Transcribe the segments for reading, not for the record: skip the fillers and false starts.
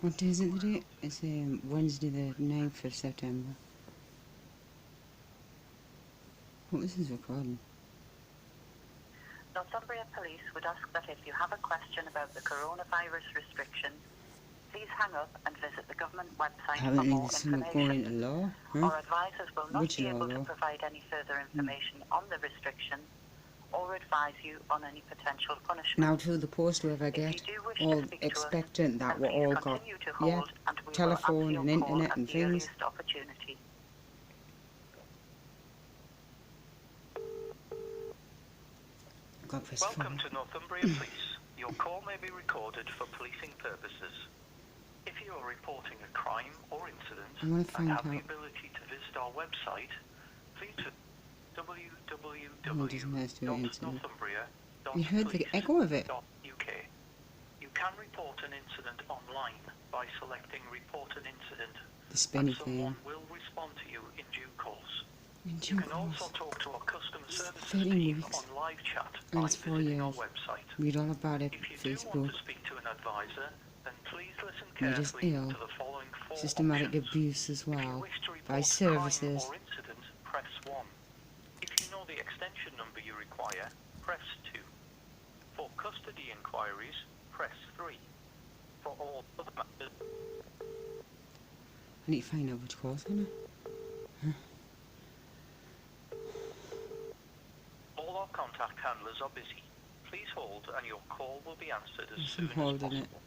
What day is it today? It's Wednesday the 9th of September. What was this recording? Northumbria Police would ask that if you have a question about the coronavirus restrictions, please hang up and visit the government website for Apparently more there's something going into information. law. Huh? Our advisors will not Which be law, able to though? provide any further information on the restrictions or advise you on any potential punishment. Now to the post where I If you get do wish all to speak expectant to us, that then we're please all got continue to hold and we will telephone answer and your call internet at and the things. earliest opportunity. God bless Welcome you. to Northumbria Police. Your call may be recorded for policing purposes. If you are reporting a crime or incident I want to and find have the out. ability to visit our website, please visit www.northumbria.police.uk. You heard the echo of it. You can report an incident online by selecting Report an Incident, The spinny and someone thing. will respond to you in due course. In You due can also course. talk to our customer services 13 team weeks. on live chat And by it's 4 visiting our years. website. Read all about it. If you do want Facebook. to speak to an advisor, then please listen You're just carefully ill. to the following four Systematic options. abuse as If you well. wish to By report a services. crime or incident, press 1. If you know the extension number you require, press 2. For custody inquiries, press 3. For all other matters... I need to find out which course I know. All our contact handlers are busy. Please hold and your call will be answered as Yes, soon I'm as holding it. possible.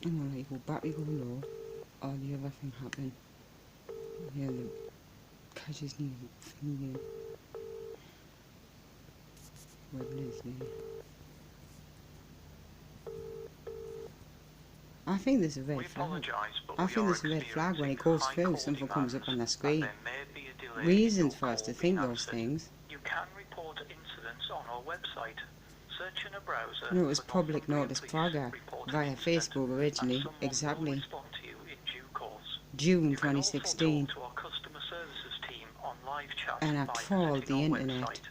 I'm gonna let you go back, you go low. Or the other thing happened. Yeah, the catches need thingy. Wednesday. I think there's a red We flag. apologise, but I we think are there's a red flag when it experiencing goes high through, call something comes up on the demands, screen. and there may be a delay in Reasons your for us to call think being those answered. things. You can report incidents on our website. Search in a browser You know, it was for public Northumbria notice Police, progress report an via incident, Facebook and originally, someone will exactly respond to you in due course. June You can also 2016. talk to our customer services team on live chat And I by trawled visiting the our internet. website.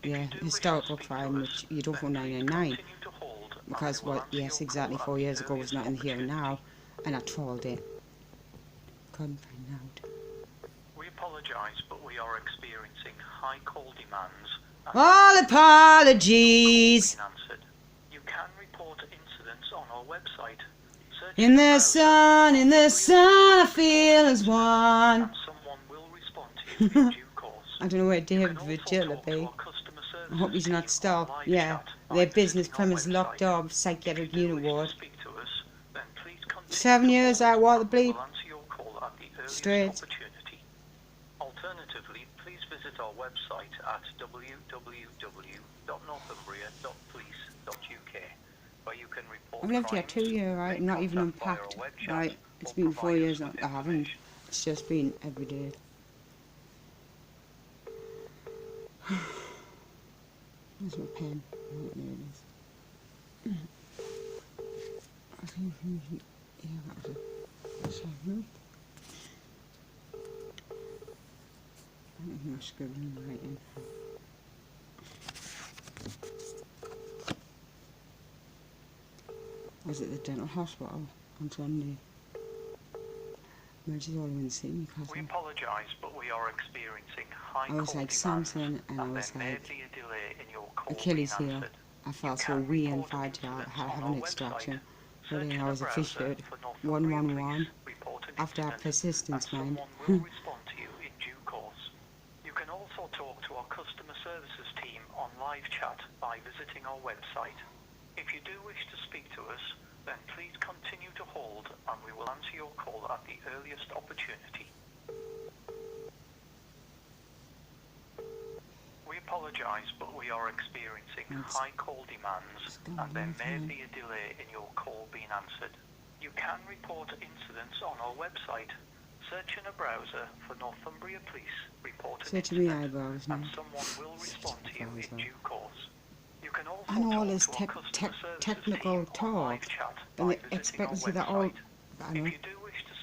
If Yeah, you do wish to historical speak crime, to us, which you don't then for please 999. continue to hold, and Because we will what, answer yes, your exactly call 4 at years the ago was earliest not in the here and now. opportunity. And I trawled it. Couldn't find out. We apologise, but we are experiencing high call demands. and All being apologies! answered. You can report incidents on our website. Search In the browser sun, for in the Northumbria sun, I Police, feel report as an one. incident, and someone will respond to you in due course. I don't know where You David can also Vigil will talk to be. our customer I hope services he's not team stopped. on live Yeah, chat their by business visiting our premise locked website. up, If you psychiatric do unit wish to ward. speak to us, then please continue 7 to years hold, I what the and we bleep? will answer your call at the earliest Straight. opportunity. Alternatively, please visit our website at www.northumbria.police.uk, where you can report I've lived here crimes, 2 years, right? make I'm not even contact via unpacked. our web chat, Right, it's or been 4 provide us years. I with haven't. information. It's just been every day. Where's my pen? Oh, there it is. I think, yeah, that was a segment. I don't think I'm scribbling right in. I was at the dental hospital on Sunday. Emergency all in see me because We apologise, but we are experiencing high I was call like demands, Samson and I and was there may like be a delay in your call Achilles being heel. answered. I felt so can wee and report fragile. I incidents had to on have our an website. extraction. But Search then in I a was a fish browser hood. for Northumbria 111. Police, report an After our incident, persistence, and mind. someone will respond to you in due course. You can also talk to our customer services team on live chat by visiting our website. If you do wish to speak to us, then please continue to hold and we will answer your call at the earliest opportunity. We apologise, but we are experiencing high call demands and there may be a delay in your call being answered. You can report incidents on our website. Search in a browser for Northumbria Police, report an Searching my incident, eyebrows now. and someone will respond to you in due course. You can also I know all talk this to our customer services technical team on talk, live chat and by they visiting expect our to see that all. website. I know. If you do wish to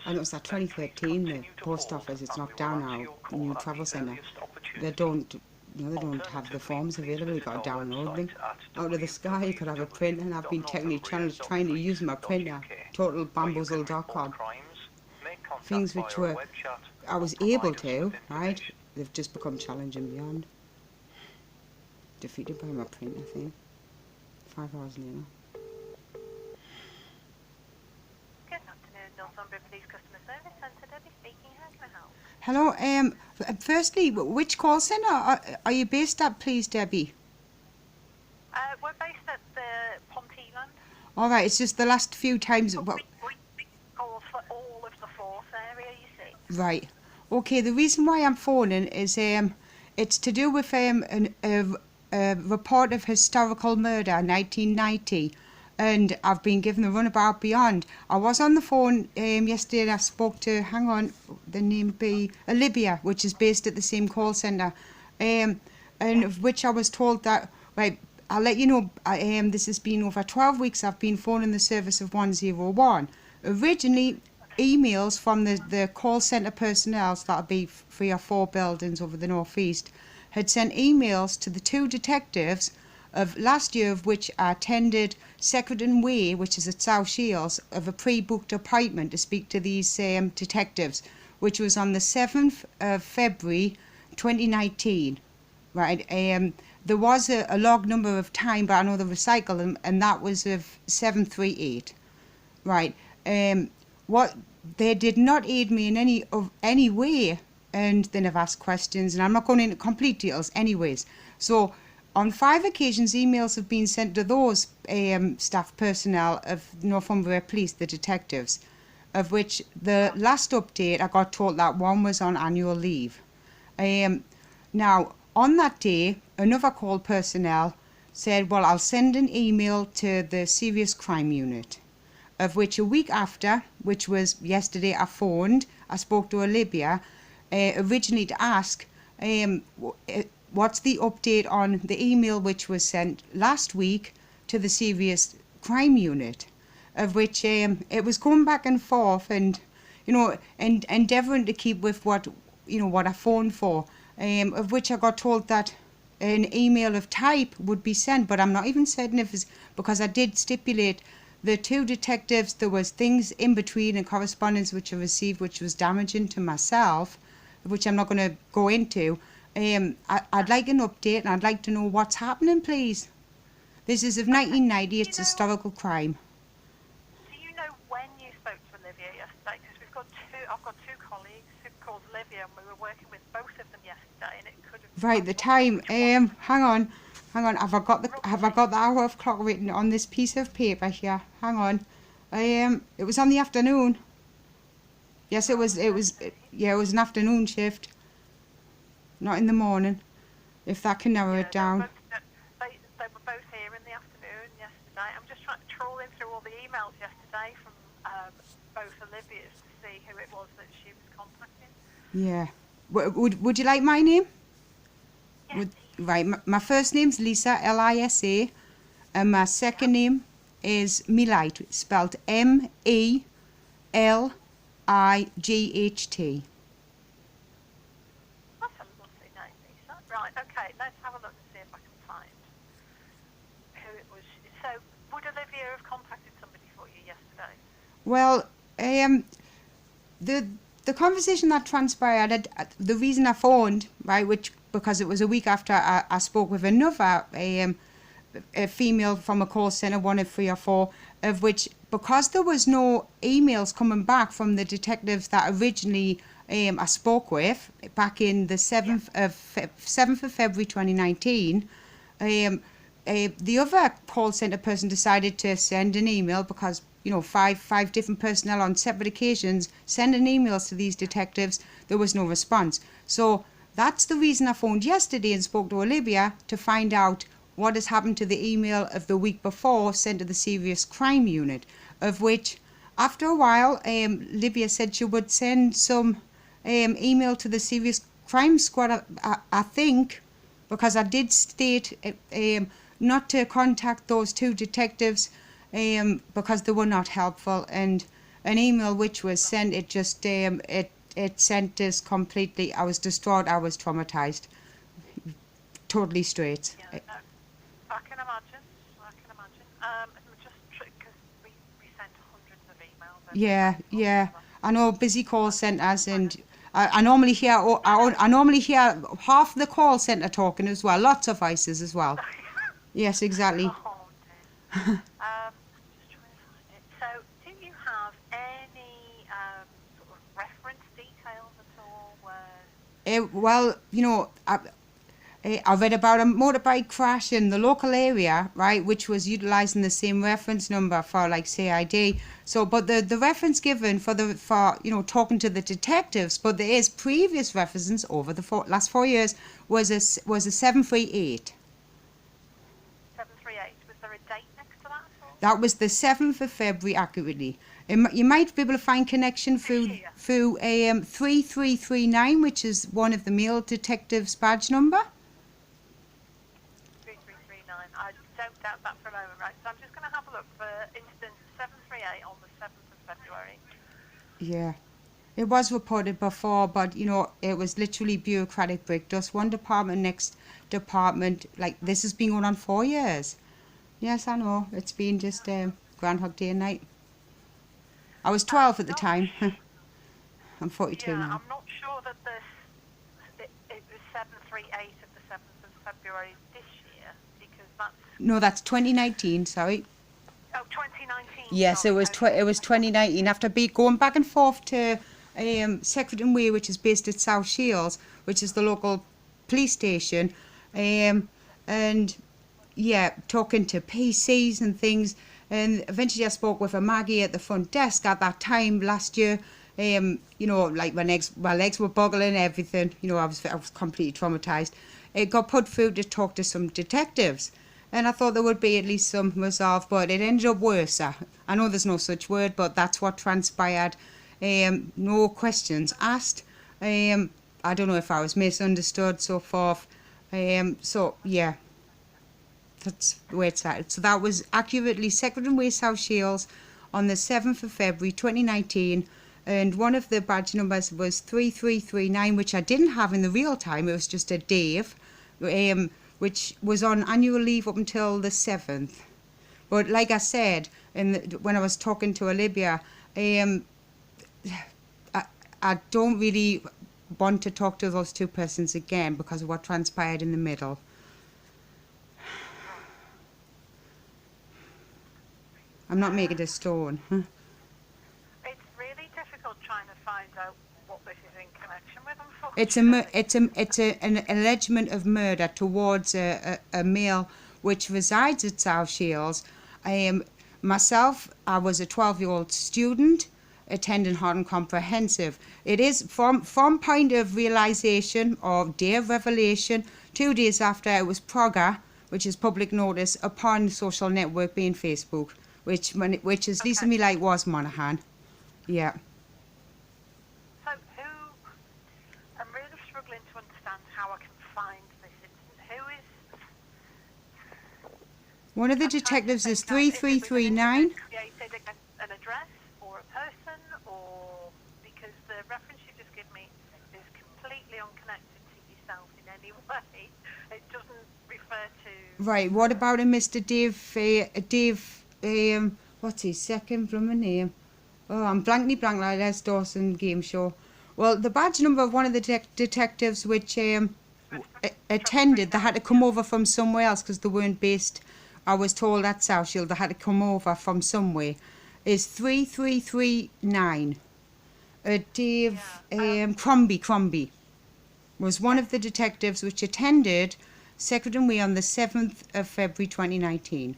I noticed that then please 2013, the continue to post hold office, it's and we knocked will down answer our your new call at travel the centre. earliest They opportunity. don't, they don't have the Alternatively, forms please available. You visit got to our download them website at out of the sky. You could have a print, and I've been technically trying to use my printer. where you can report Totalbamboozle.com. crimes, make contact Things via which a were web chat, I or was able provide us to, with right? information. They've just become challenging beyond. Defeated by my printer thing. 5 hours later. Good afternoon, Northumbria Police Customer Service Centre. Debbie speaking. How can I help? Hello. Firstly, which call centre are you based at, please, Debbie? We're based at the Ponteland. All right. It's just the last few times. Well, We call for all of the Forth area, you see. right. Okay. The reason why I'm phoning is it's to do with a report of historical murder, 1990. And I've been given the runabout beyond. I was on the phone yesterday and I spoke to, hang on, the name be Olivia, which is based at the same call centre, and of which I was told that, right, I'll let you know, this has been over 12 weeks I've been phoning the service of 101. Originally, emails from the call centre personnel, so that'll be 3 or 4 buildings over the northeast, had sent emails to the 2 detectives of last year, of which I attended Secretary Way, which is at South Shields, of a pre-booked appointment to speak to these detectives, which was on the 7th of February 2019. Right, there was a log number of time, but I know they recycled them, and that was of 738. Right, what they did not aid me in any way, and they never asked questions, and I'm not going into complete details anyways. So on 5 occasions, emails have been sent to those staff personnel of Northumbria Police, the detectives, of which the last update I got told that one was on annual leave. Now, on that day, another call personnel said, well, I'll send an email to the Serious Crime Unit, of which a week after, which was yesterday, I phoned, I spoke to Olivia, originally to ask what's the update on the email which was sent last week to the Serious Crime Unit, of which it was going back and forth, and and endeavouring to keep with what I phoned for, of which I got told that an email of type would be sent, but I'm not even certain if it's because I did stipulate the 2 detectives, there was things in between and correspondence which I received which was damaging to myself, which I'm not going to go into. I'd like an update, and I'd like to know what's happening, please. This is of 1990, it's historical crime. Do you know when you spoke to Olivia yesterday? Because I've got 2 colleagues who called Olivia, and we were working with both of them yesterday, and it could have... Right, the time, hang on, have I got the hour of clock written on this piece of paper here? Hang on. It was on the afternoon. Yes, it was an afternoon shift. Not in the morning, if that can narrow it down. They were both here in the afternoon yesterday. I'm just trawling through all the emails yesterday from both Olivias to see who it was that she was contacting. Yeah. Would you like my name? Yes, Right, my first name's Lisa, Lisa, and my second name is Milight, spelled Melight. That's a lovely name, Lisa. Right, okay, let's have a look and see if I can find who it was. So, would Olivia have contacted somebody for you yesterday? Well, the conversation that transpired, the reason I phoned, right, because it was a week after I spoke with another a female from a call centre, one of 3 or 4, of which, because there was no emails coming back from the detectives that originally I spoke with back in the 7th of February 2019, the other call centre person decided to send an email because, five different personnel on separate occasions sending emails to these detectives. There was no response. So that's the reason I phoned yesterday and spoke to Olivia to find out what has happened to the email of the week before sent to the Serious Crime Unit, of which after a while Olivia said she would send some email to the Serious Crime Squad, I think, because I did state not to contact those 2 detectives because they were not helpful, and an email which was sent. It just it sent us completely. I was distraught. I was traumatized. Totally straight. Yeah, no, I can imagine. I can imagine. Just because we sent hundreds of emails. Every Yeah, day. yeah. I know busy call centres, and I normally hear I normally hear half the call centre talking as well. Lots of voices as well. Yes, exactly. Oh dear. Just trying to find it. So, do you have any sort of reference details at all? Well, you know, I read about a motorbike crash in the local area, right, which was utilising the same reference number for like CID. So, but the reference given for talking to the detectives, but there is previous references over the last 4 years was a 738. 738. Was there a date next to that at all? That was the 7th of February, accurately. You might be able to find connection through 3339, which is one of the male detectives' badge number. 3339. I don't doubt that for a moment, right? So I'm just going to have a look for instance 738 on the 7th of February. Yeah. It was reported before, but you know, it was literally bureaucratic break. Just one department, next department. Like, this has been going on 4 years. Yes, I know. It's been just Groundhog Day and night. I was 12 at the time. I'm 42 Yeah, now. I'm not sure that it was 738 of the 7th of February this year, because that's... No, that's 2019, sorry. Oh, 2019. Yes, sorry. it was 2019. After going back and forth to Secretary Way, which is based at South Shields, which is the local police station, and yeah, talking to PCs and things, and eventually I spoke with a Maggie at the front desk at that time last year. You know, like my legs were boggling, everything. You know, I was completely traumatized. It got put through to talk to some detectives, and I thought there would be at least some resolve, but it ended up worse. I know there's no such word, but that's what transpired. No questions asked. I don't know if I was misunderstood, so forth. So yeah. That's the way it's at. So that was accurately Secretary Way, South Shields, on the 7th of February 2019, and one of the badge numbers was 3339, which I didn't have in the real time. It was just a Dave, which was on annual leave up until the 7th. But like I said, when I was talking to Olivia, I don't really want to talk to those two persons again because of what transpired in the middle. I'm not making a stone. It's really difficult trying to find out what this is in connection with, unfortunately. It's an allegement of murder towards a male which resides at South Shields. Myself, I was a 12-year-old student attending Harding Comprehensive. It is from point of realisation or day of revelation, 2 days after it was PROGA, which is public notice, upon social network being Facebook, which is Lisa Okay. Milite was Monaghan. Yeah. So I'm really struggling to understand how I can find this incident. Who is... One of the I'm trying to detectives is think now, is it was an 3339. incident created against an address or a person, or... Because the reference you just give me is completely unconnected to yourself in any way. It doesn't refer to... Right, what about a Mr. Dave, what's his second blooming name? Oh, I'm blankly blank like Les Dawson game show. Well, the badge number of one of the detectives which attended, they had to come over from somewhere else because they weren't based, I was told, at South Shield. They had to come over from somewhere, is 3339. Dave Crombie was one of the detectives which attended Secretary Way on the 7th of February 2019.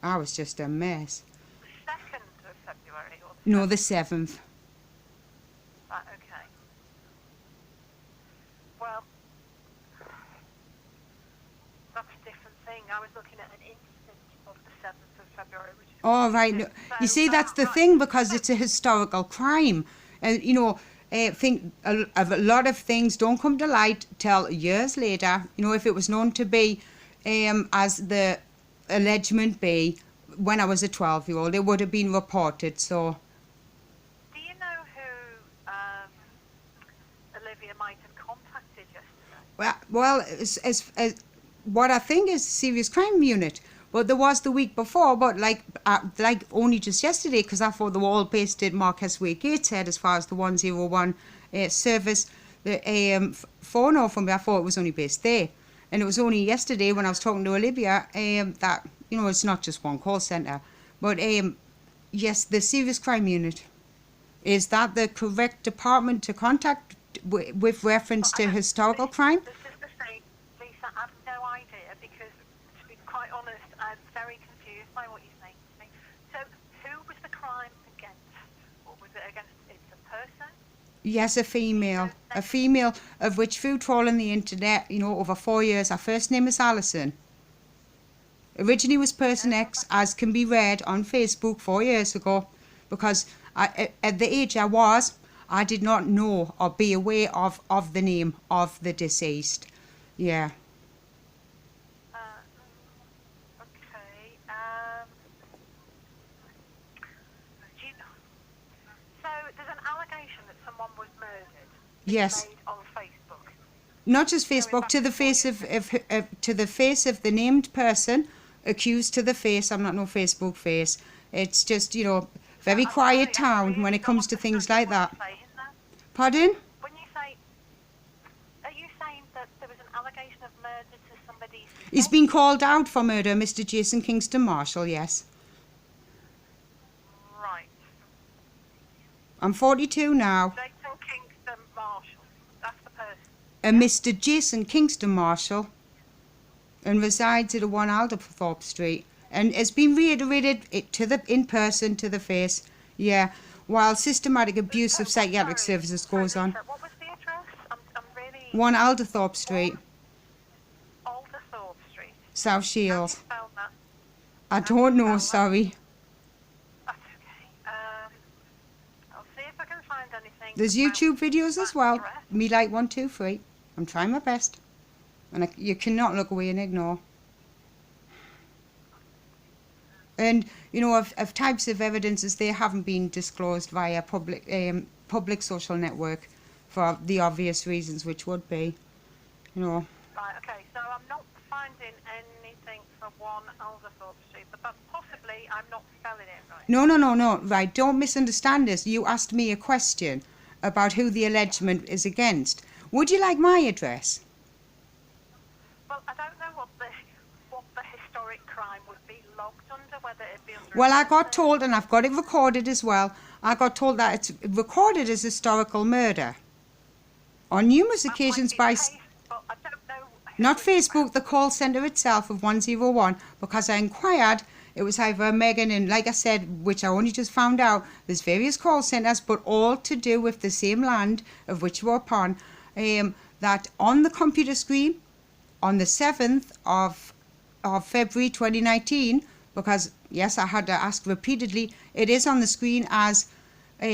I was just a mess. The 2nd of February? Or No, the 7th. Right, okay. Well, that's a different thing. I was looking at an incident of the 7th of February, which is... Oh, right. No. You see, that's the thing, because it's a historical crime. And, you know, I think a lot of things don't come to light till years later. You know, if it was known to be, as the allegement be, when I was a 12-year-old. It would have been reported, so... Do you know who Olivia might have contacted yesterday? Well, as what I think is serious crime unit, but there was the week before, but like only just yesterday, because I thought they were all based in Marquess Way Gateshead as far as the 101 service, the phone off from me. I thought it was only based there, and it was only yesterday when I was talking to Olivia that it's not just one call centre, but yes, the serious crime unit. Is that the correct department to contact with reference to historical crime? This is the thing, Lisa, I've no idea because, to be quite honest, I'm very confused by what you're saying to me. So, who was the crime against? Or was it against, it's a person? Yes, a female. A female of which through trawling the internet, over 4 years, her first name is Alison. Originally was Person X, as can be read on Facebook 4 years ago, because at the age I was, I did not know or be aware of the name of the deceased. Yeah. Okay. Do you know? So there's an allegation that someone was murdered. Yes. Made on Facebook. Not just Facebook, to the face to the face of the named person, accused to the face. I'm not no Facebook face. It's just very quiet town when it comes to things like that. Pardon? When you say, are you saying that there was an allegation of murder to somebody's... He's been called out for murder, Mr. Jason Kingston Marshall, yes. Right. I'm 42 now. Jason Kingston Marshall, that's the person. And Mr. Jason Kingston Marshall, and resides at 1 Alderthorpe Street, and has been reiterated in person to the face, yeah, while systematic abuse of psychiatric services goes on. What was the address? I'm really... 1 Alderthorpe Street, Alderthorpe Street. South How do you Shields. spell that? I don't know, sorry. That's okay. I'll see if I can find anything. There's about YouTube videos as that well. address. Me like 123. I'm trying my best, and you cannot look away and ignore. And of types of evidences, they haven't been disclosed via public social network for the obvious reasons, which would be, Right, okay, so I'm not finding anything for 1 Alderthorpe Street, but possibly I'm not spelling it right. No, right, don't misunderstand this. You asked me a question about who the allegement is against. Would you like my address? Well, I don't know what the historic crime would be logged under, whether it be under... Well, I got told, and I've got it recorded as well, I got told that it's recorded as historical murder. On numerous occasions by... But I don't know... Not Facebook, the call centre itself of 101, because I inquired, it was either Megan, and like I said, which I only just found out, there's various call centres, but all to do with the same land of which we're upon, that on the computer screen, on the 7th of February 2019, because, yes, I had to ask repeatedly, it is on the screen as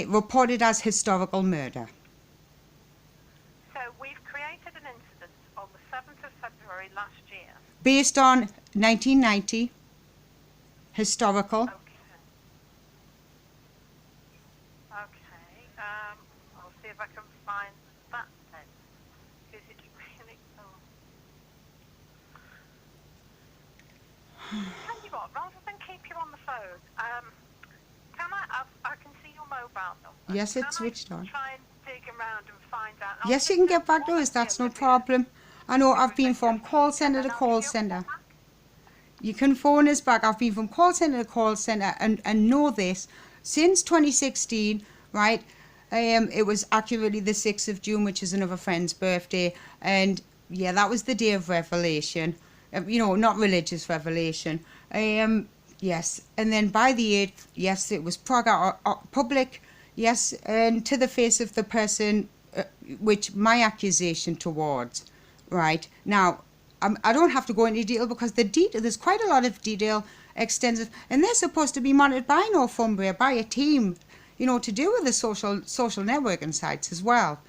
reported as historical murder. So we've created an incident on the 7th of February last year. Based on 1990, historical. Okay. I'll see if I can find that then. Because it's really... Tell you what, rather than keep you on the phone, can I can see your mobile number. Yes, it's Can switched I on. try and dig around and find out? Yes, you can get back to us, that's no problem. I know I've been from call centre to call centre. You can phone us back. I've been from call centre to call centre and know this. Since 2016, right, it was accurately the 6th of June, which is another friend's birthday. And, yeah, that was the day of revelation. Not religious revelation. Yes, and then by the 8th, yes, it was public, yes, and to the face of the person which my accusation towards, right. Now, I don't have to go into detail because there's quite a lot of detail, extensive, and they're supposed to be monitored by Northumbria, by a team, to do with the social networking sites as well,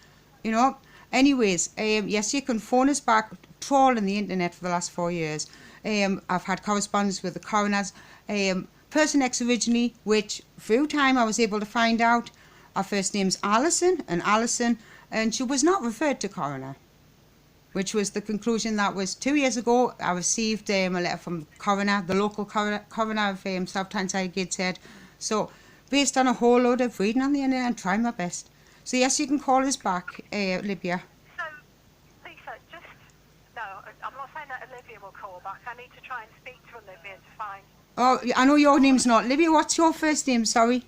Anyways, yes, you can phone us back, trawling the internet for the last 4 years. I've had correspondence with the coroners. person X originally, which through time I was able to find out her first name's Alison, and she was not referred to coroner, which was the conclusion. That was 2 years ago. I received a letter from coroner, the local coroner of South Tyneside Gateshead. So based on a whole load of reading on the internet and trying my best. So yes, you can call us back, Libya. So, Lisa, just, no, I'm not saying that Olivia will call back. I need to try and speak to Olivia to find... Oh, I know your name's not Libya. What's your first name? Sorry.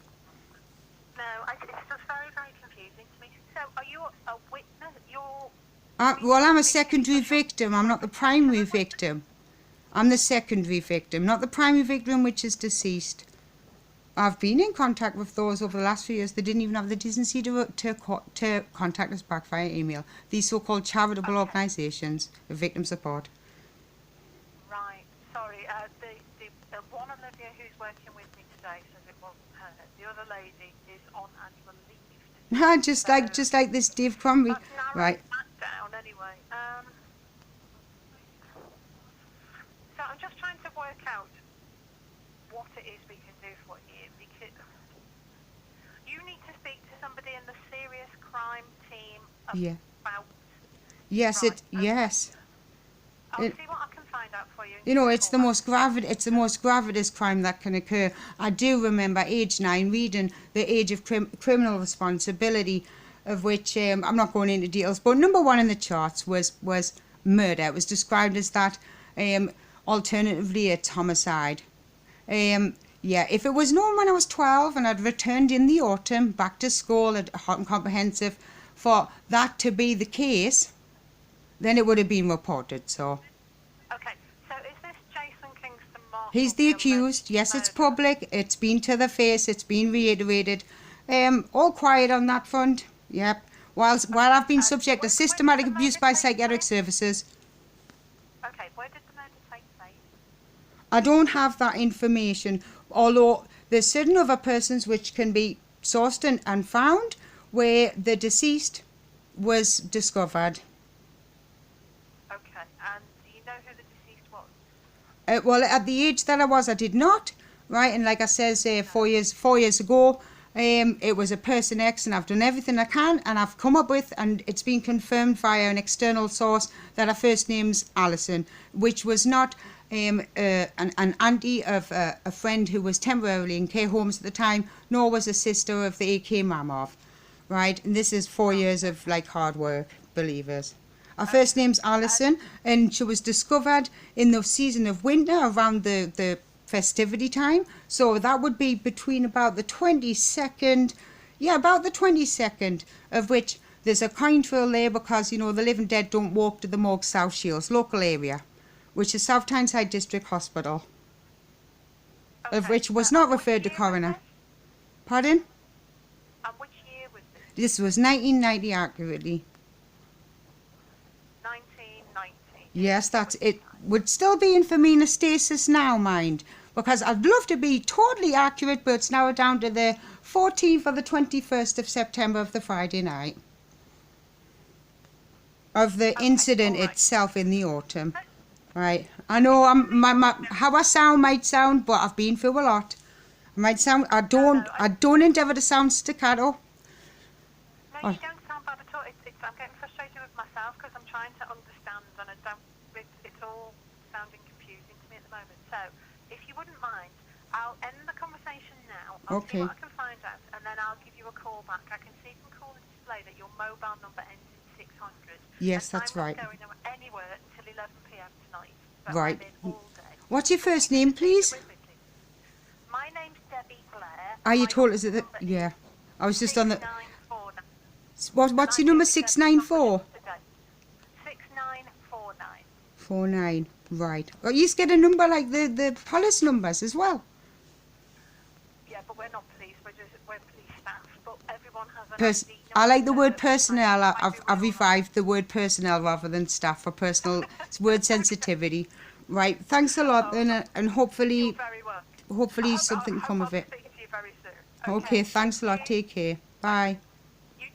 No, it's just very, very confusing to me. So, are you a witness? You're... Well, I'm a secondary victim. I'm not the primary victim. I'm the secondary victim, not the primary victim, which is deceased. I've been in contact with those over the last few years. They didn't even have the decency to contact us back via email. These so-called charitable organisations of victim support. Right. Sorry. The one Olivia who's working with me today says it wasn't her. The other lady is on annual leave. just like this Dave Cromby. Right. Down anyway. So I'm just trying to work out what it is we can do for you, because you need to speak to somebody in the serious crime team about... Yes, right, yes. I'll see what I can find out for you. You know, it's the most gravitous crime that can occur. I do remember age 9 reading the age of criminal responsibility, of which I'm not going into details, but number 1 in the charts was murder. It was described as that. Alternatively, it's homicide. If it was known when I was 12 and I'd returned in the autumn back to school at Houghton Comprehensive for that to be the case, then it would have been reported. So. Okay, so is this Jason Kingston Marshall? He's the accused. Yes, it's public. It's been to the face. It's been reiterated. All quiet on that front. Yep. While I've been subject to systematic abuse by psychiatric services. Okay, where did the murder take place? I don't have that information, although there's certain other persons which can be sourced and found where the deceased was discovered. Okay, and do you know who the deceased was? Well, at the age that I was, I did not, right? And like I says, 4 years ago, it was a person X, and I've done everything I can, and I've come up with, and it's been confirmed via an external source, that her first name's Alison, which was not an auntie of a friend who was temporarily in care homes at the time, nor was a sister of the AK Mamov, right? And this is 4 years of like hard work, believers. Her first name's Alison, and she was discovered in the season of winter around the festivity time. So that would be between about the 22nd, about the 22nd, of which there's a coin trail there because, you know, the living dead don't walk to the Morgue South Shields local area, which is South Tyneside District Hospital, of which was not referred to coroner. Pardon? And which year was this? This was 1990 accurately. 1990. Yes, that's it. Would still be in femina stasis now, mind, because I'd love to be totally accurate, but it's now down to the 14th or the 21st of September of the Friday night of the incident itself in the autumn. Right. I know how I sound might sound, but I've been through a lot. I might sound. I don't endeavour to sound staccato. No, you don't sound bad at all. I'm getting frustrated with myself because I'm trying to understand, and it's all sounding confusing to me at the moment. So, if you wouldn't mind, I'll end the conversation now. I'll see what I can find out, and then I'll give you a call back. I can see from call and display that your mobile number ends in 600. Yes, that's right. I'm not going anywhere until 11 p.m. tonight. So Right. I'm in all day. What's your first name, please? My name's Debbie Blair. Are you told us that? Yeah. I was just on the. 6949. What's your number? 694? 6949. 49. Right. Well, you get a number like the police numbers as well. Yeah, but we're not police. We're police staff. But everyone has an ID I like the number, word so personnel. might be I've wrong. revived the word personnel rather than staff for personal word sensitivity. Right. Thanks a lot, and hopefully, You're very welcome. something come of it. I'll speak to you very soon. Okay. Thanks a lot. Thank you. Take care. Bye.